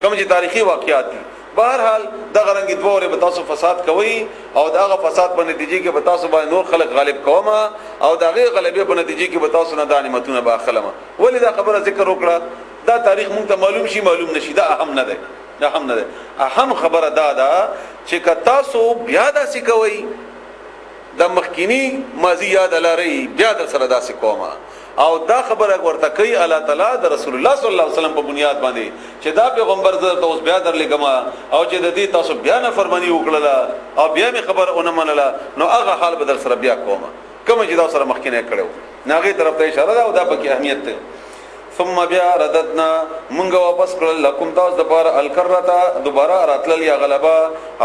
کوم چې تاریخي واقعات دي. بهرحال دغه رنګ دوه به تاسو فساد کوي او دغه فساد په نتیجې کې به تاسو باندې نور خلک غالب کوما او دغه غلبې په نتیجې کې به تاسو نه د نعمتونو باخلمه. ولې دا خبره ذکر وکړه؟ دا تاریخ مونږ ته معلوم شي معلوم نشي، دا اهم نه ده. دا اهم نه ده. اهم خبره دا ده چې که تاسو بیا داسې کوئ د مخکینی ماضی یاد لري بیا در سره داسې کوما او دا خبره ورته کوي الله تعالی د رسول الله صلی الله علیه وسلم په بنیاد باندې چې دا پیغمبر زه اوس بیا درلګما او چې د دې تاسو بیا نه فرمانی وکړه او بیا می خبر اونې منله نو هغه حال بدل سره بیا کوما کوم چې دا سره مخکینه کړو ناغي طرف ته اشاره ده او دا پکې اهمیت ده. ثم بیا رددنا منګه واپس کړل لکم تاسو د بار الکرتا دوباره راتلل یا غلبا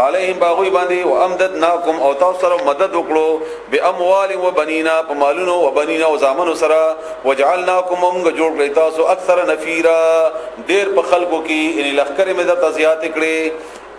علیهم باغوی باندې و امددناکم او تاسو سره مدد وکړو به اموال و بنینا په مالونو و بنینا او زامنو سره وجعلناکم موږ جوړ کړی تاسو اکثر نفیرا ډیر په خلکو کې ان لخر مې د تزیات کړي.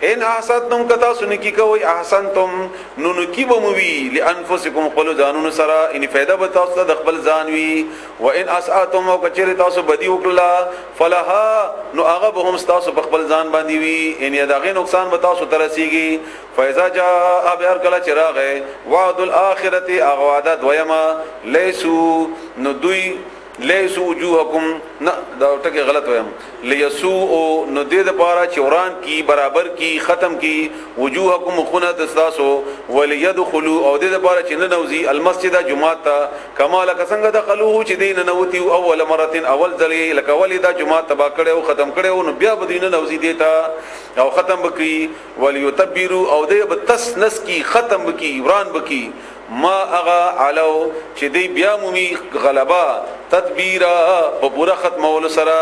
ان احسنتم کتا سنکی کوي احسنتم نو نکی بموي لانفسکم قلو ځانونو سره ان فائدہ به تاسو د خپل ځان وی و ان اساتم او کچری تاسو بدی وکړه فلها نو هغه به هم تاسو په خپل ځان باندې وی ان دغه نقصان به تاسو ترسيږي. فاذا جاء بهر کله چراغه وعد الاخرته اغوادت ويما ليسو نو دوی لیسو وجوهکم نه دا ټکی غلط وایم لیسو نو دې د پاره چوران کی برابر کی ختم کی وجوهکم خنت استاسو وليدخلوا او دې د پاره چې نه نوزي المسجد جمعه تا کما لک څنګه دخلوه چې دین نوتی اول مره اول ذلی لک ولدا جمعه تبا کړو ختم کړو نو بیا بدینه نوزي دیتا او ختم بکی وليتبروا او دې بتس نس کی ختم بکی وران بکی ما اغا علو چې دی بیا مومي غلبا تدبیرا په پورا ختمول سره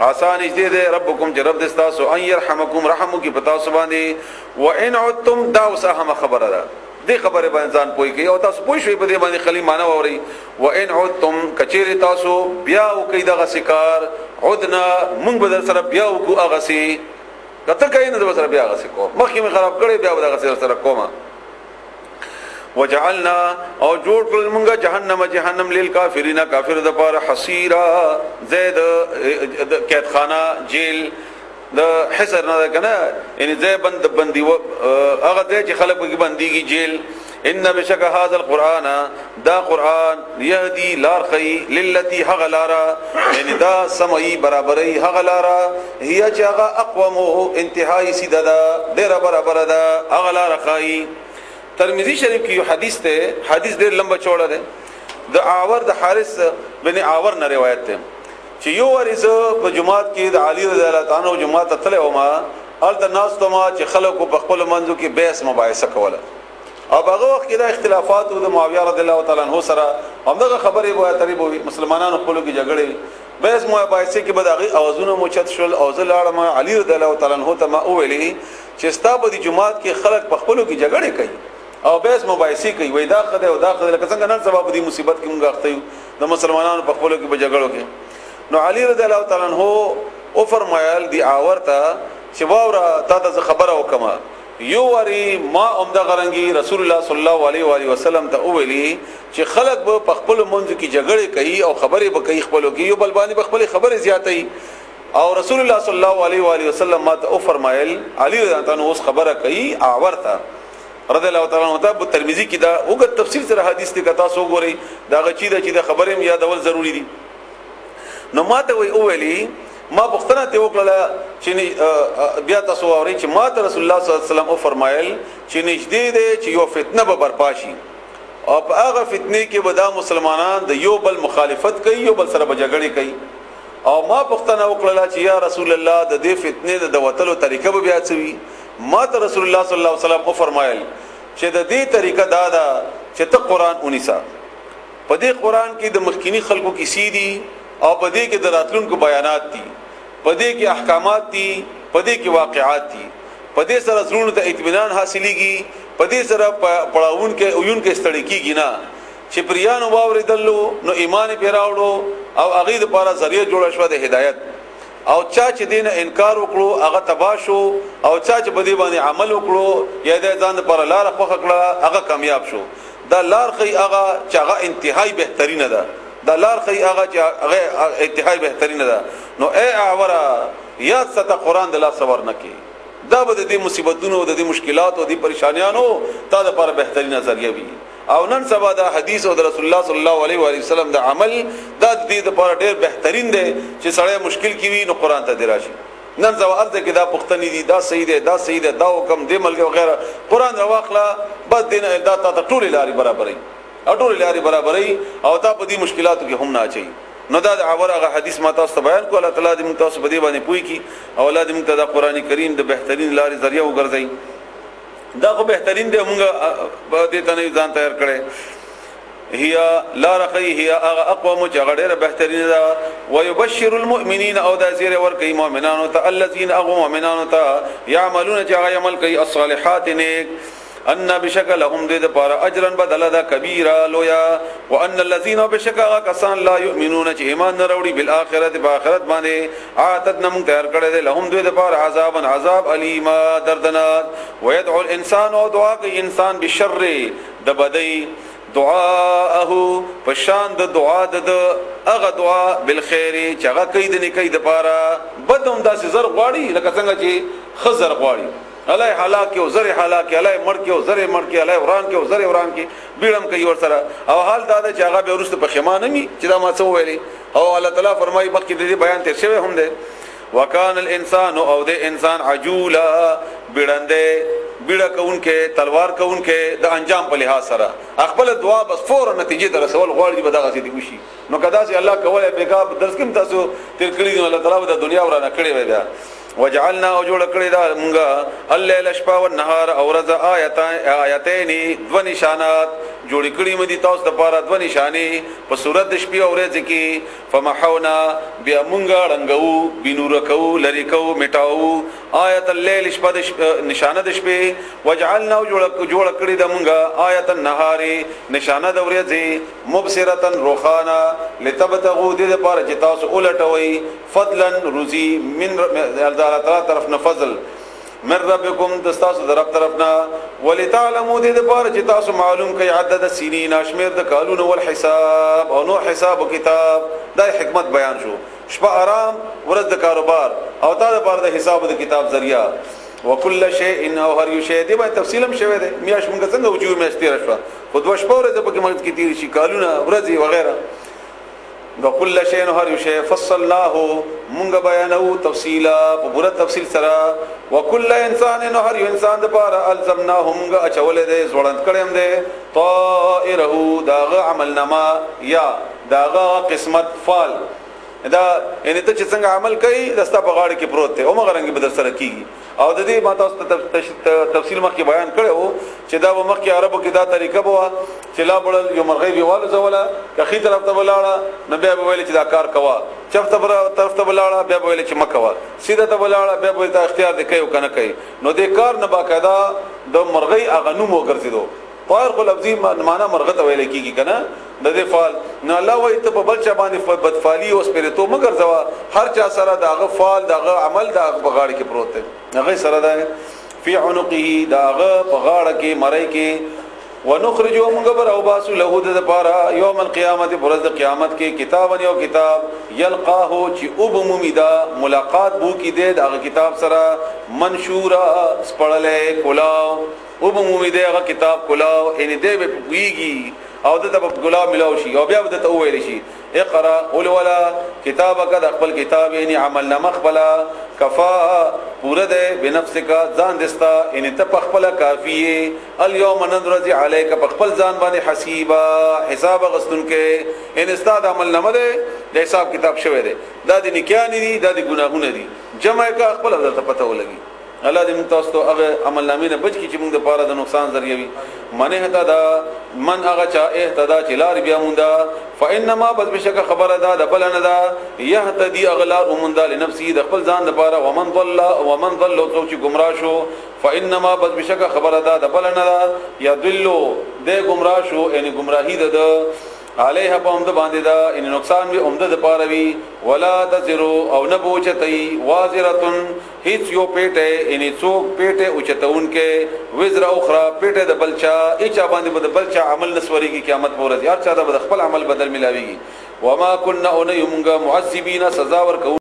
آسان دې دې ربکم جرب دستاسو ان يرحمکم رحمو کی پتا سو باندې و ان عدتم دا وسهم خبره ده دې خبره باندې ځان پوي کوي او تاسو پوي شوي په دې باندې خلی معنا ووري و ان عدتم کچيري تاسو بیا وکي دغه سکار عدنا مونږ بدل سره بیا وکو هغه سي کته کین نو سره بیا هغه سي کو مخکې می خراب کړي بیا دغه سره کومه وجعلنا او جوړ کړل موږ جهنم للکافرین کافر د پاره حسیرا زید قید خانه جیل د حسر نه کنه ان زې بندي هغه ته چې خلک کې بنديږي جیل. ان بشک هذا القران دا قران يهدي لارخي للتي هغلارا یعنی دا سمعي برابري هغلارا هي چې هغه اقوم انتهائی سیده دا ډیر برابر دا هغلارا خای. ترمذی شریف کی حدیث ته حدیث ډیر لمبا چوڑا ده د عاور د حارث بن عاور نه روایت ده چې یو ورځ په جمعات کې د علی رضی الله تعالی عنہ جمعات ته وما ال د ناس ته ما چې خلکو په خپل منځو کې بحث مباحثه کوله او هغه وخت کې د اختلافات د معاویه رضی الله تعالی عنہ سره همدغه خبرې به تقریبا مسلمانانو خپل کې جګړې بحث مباحثه کې بداغي اوازونه موچت شول او زلاړه ما علی رضی الله تعالی عنہ ته ما ویلي چې ستاسو د جمعات کې خلک په خپل کې جګړې کوي او بس مباحثه کوي وای دا خدای او دا خدای لکه څنګه نن سبب دي مصیبت کې موږ اخته یو د مسلمانانو په خپلو کې بجګړو کې. نو علی رضی الله تعالی عنہ او فرمایل دی اورتا چې واورا تا ته خبره وکما یو وری ما عمده غرنګي رسول الله صلی الله علیه و علیه وسلم ته ویلي چې خلک په خپل منځ کې جګړې کوي او خبرې به کوي خپلو کې یو بل باندې خپل خبرې زیاتې او رسول الله صلی الله علیه و علیه وسلم ما ته فرمایل علی رضی الله عنه اوس خبره کوي اورتا رضی الله تعالی عنہ په ترمذی کې دا وګ تفصیل سره حدیث ته کتا سو ګوري دا غچې د چې د خبرې یادول ضروری دي. نو ماته وی اولی ما بختنه ته وکړه چې بیا تاسو اوري چې ماته رسول الله صلی الله علیه وسلم او فرمایل چې نږدې ده چې یو فتنه به برپا شي او په هغه فتنه کې به دا مسلمانان د یو بل مخالفت کوي یو بل سره بجګړې کوي او ما بختنه وکړه چې یا رسول الله د دې فتنه د وتلو طریقه به بیا څه ما ته رسول الله صلی الله علیه وسلم او فرمایل چې د دې طریقه دا ده چې ته قران اونیسا په دې قران کې د مخکینی خلقو کې سیدی او په دې کې د راتلونکو بیانات دي په دې کې احکامات دي په دې کې واقعات دي په دې سره زړونو ته اطمینان حاصلېږي په دې سره پړاوون کې اوون کې ستړي کیږي نه چې پریانو واوریدلو نو ایمان پیراوړو او هغه د لپاره ذریعہ جوړ شو د هدایت او چا چې دین انکار وکړو هغه تباشو او چا چې بدی باندې عمل وکړو یا د ځان پر لار خو کړه هغه کامیاب شو. دا لار خي هغه چې هغه انتهائی بهترینه ده دا لار خي هغه چې هغه انتهائی بهترینه ده. نو اے اورا یاد ستا قران د لا صبر نکې دا به د دې مصیبتونو د دې مشکلاتو د پریشانیانو تا د لپاره بهترین نظریه وي او نن سبا د حدیث او د رسول الله صلی الله علیه و آله وسلم د عمل د دې لپاره ډېر بهترین دی چې سړی مشکل کې وي نو قران ته دی راشي نن سبا ارته کې دا پښتني دي دا صحیح دی دا صحیح دی دا حکم دی ملګری وغیرہ قران راواخلا بس دین دا ته ټول لاري برابرې ټول لاري برابرې او تا په دې مشکلاتو کې هم نه اچي نو دا د هغه حدیث ما تاسو ته بیان کو الله تعالی دې موږ تاسو په دې باندې پوي کی او الله دې موږ ته د قران کریم د بهترین لارې ذریعہ وګرځي دا خو بهترین دی موږ په دې ته نه ځان تیار کړي هي لا رقي هي اقوم جغړه بهترین دا ويبشر المؤمنين او دا زیر ور کوي مؤمنانو ته الذين اغوا مؤمنانو ته يعملون عمل کوي الصالحات نیک ان بشکل هم دې لپاره اجرا بدل دا کبیره لویا وان الذين بشکل کسان لا يؤمنون چې ایمان نه وروړي بالآخرت باخرت باندې عاتدنا من تیار کړی دي لهم دې لپاره عذاب الیما دردناک ويدعو الانسان او دعا کوي انسان بشر د بدی دعاءه پشان د دعا د هغه دعا بالخير چې هغه کوي د نیکی د لپاره بدوم داسې زر غواړي لکه څنګه چې خزر غواړي الله هلاک او زر هلاک الله مړ کې او زر مړ کې الله وران کې او زر وران کې بیړم کوي ور سره او حال دا چې هغه به ورسته په خمانه می چې دا ما څه ویلي او الله تعالی فرمایي مخکې دې بیان تیر شوی هم ده وکانه الانسان او د انسان عجولا بیړنده بیړه کوونکې تلوار کوونکې د انجام په لحاظ سره خپل دعا بس فورا نتیجه در رسول غواړي به دغه دي وشي نو کدا چې الله کوله بیګا درس کوم تاسو تیر کړی نو الله تعالی د دنیا ورانه کړی وای دا وجعلنا وجوړ کړی دا مونږه الليل شپه او نهار او ورځ آیتین دو نشانات جوړ کړی مدي تاسو د پاره دو نشانه په صورت د شپې او ورځ کې فمحونا بیا مونږه رنگو بنور کو لری کو میټاو آیت الليل شپه د نشانه د شپې وجعلنا جوړ کړی دا مونږه آیت النهار نشانه د ورځ مبصرتن روخانا لتبتغوا د پاره چې تاسو ولټوي فضلا روزي من الله تعالی طرف نه فضل من ربکم دستاسو در رب طرفنا ولتعلموا دې د پاره چې تاسو معلوم کړئ عدد السنین اشمیر د کالونو والحساب او نو حساب او کتاب دا حکمت بیان شو شپه آرام ورځ د کاروبار او تا د پاره د حساب د کتاب ذریعہ وکل شیء او هر یو شی دی باندې تفصیلم شوی دی میاش مونږ څنګه وجو میاشتې راشو خو دوه شپه ورځ په کې مرګ کې تیر شي کالونه ورځي وغیرہ وكل شيء هر شيء فصلناه مونږ بیانو تفصیلا په پوره تفصیل سره وكل انسان هر انسان د پاره الزمناه مونږ اچولې دې زوړند کړم دې طائره داغه عمل نما یا داغه قسمت فال دا ان ته چې څنګه عمل کوي دستا په غاړه کې پروت دی او مغرنګ به در سره کیږي او د دې ما تاسو تفصیل مخکې بیان کړو چې دا مخکې عربو کې دا طریقه بوا چې لا بل یو مرغۍ ویواله زولا کخي طرف ته ولاړه نو بیا ویل چې دا کار کوا چفته طرف ته ولاړه بیا ویل چې مکوا سیده ته ولاړه بیا ویل ته اختیار دې کوي او کنه کوي نو دې کار نه باقاعده د مرغۍ اغنوم وګرځیدو طائر خو لفظي معنا مرغه ته ویل کیږي کنه د دې فال نه الله وای ته په بل چا باندې بدفالي او سپیرتو مگر ځوا هر چا سره داغه فال داغه عمل داغه بغاړ کې پروت دی هغه سره دا فی عنقه داغه بغاړ کې مړی کې ونخرج موږ بر او باسو له د لپاره یوم القیامت پرز د قیامت کې کتاب یو کتاب یلقاه چې او بمومیدا ملاقات بو کې د هغه کتاب سره منشورا سپړلې کولاو او بمومیدا هغه کتاب کولاو ان دې به پویږي او دته په ګلاب ملاو شي او بیا دته ویل شي اقرا قل ولا کتابک د خپل کتاب یعنی عمل نمخبلا کفا پوره ده بنفسک ځان دستا ان ته په خپل کافیه اليوم ننرج علیک په خپل ځان باندې حسیبا حساب غستون کې ان استاد عمل نمه ده د حساب کتاب شوی ده دا د نکیان دي دا د ګناهونه دي جمع کا خپل ته پته ولګي الله دې موږ تاسو ته هغه عمل نامې نه بچ کی چې موږ د پاره د نقصان ذریعہ وي منه هدا دا من هغه چا اهتدا چې لار بیا موندا فانما بس بشک خبره دا د بلنه دا يهتدي اغلار موندا لنفسي د خپل ځان د پاره ومن ضل او چې گمراه شو فانما بس بشک خبره دا د بلنه دا يدلو د گمراه شو یعنی گمراهی د علیه په اومد باندې دا ان نقصان وی اومد د پاره وی ولا تزرو او نه بوچتای وازرتن هیڅ یو پیټه ان څوک پیټه اوچتون کې وزر اخرى پیټه د بلچا اچا باندې د بلچا عمل نسوريږي قیامت پورې هر چا د خپل عمل بدل ملاويږي وما كنا ان يمغا معذبين سزا ور